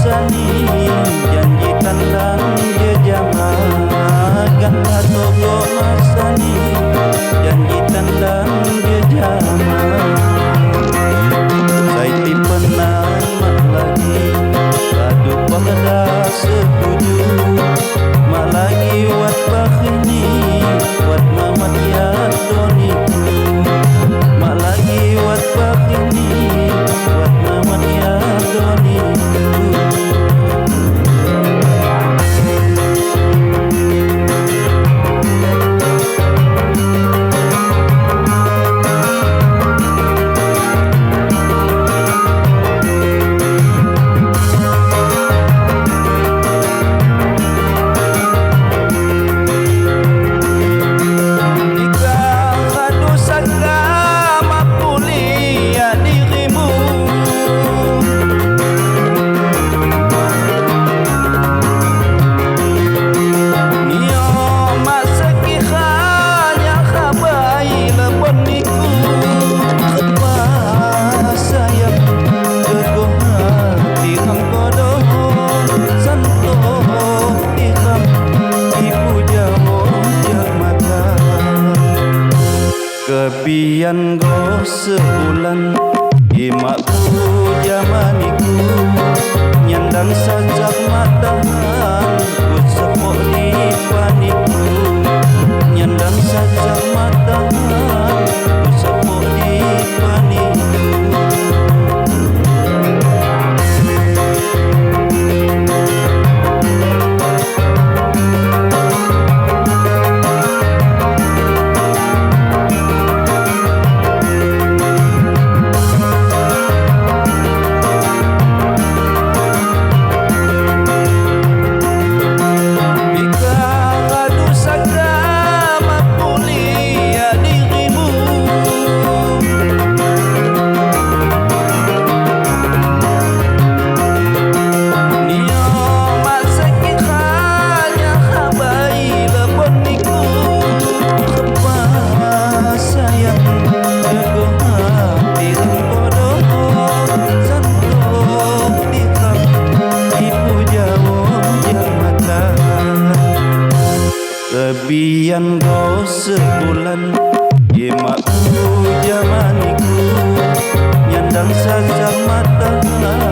masani janji tandang je jama ganda togo masani janji tandang je jama sai tipenan mak lagi kadu pada setuju mak lagi wat bakhini wat mamat ya doni mak lagi wat bakhini wat mamat ya doni kebian go sebulan imak puja maniku nyandang sajak matahan ku sepok di paniku nyandang sajak matahan ku sepok di paniku kebian go sebulan imak puja maniku nyandang sajak matahan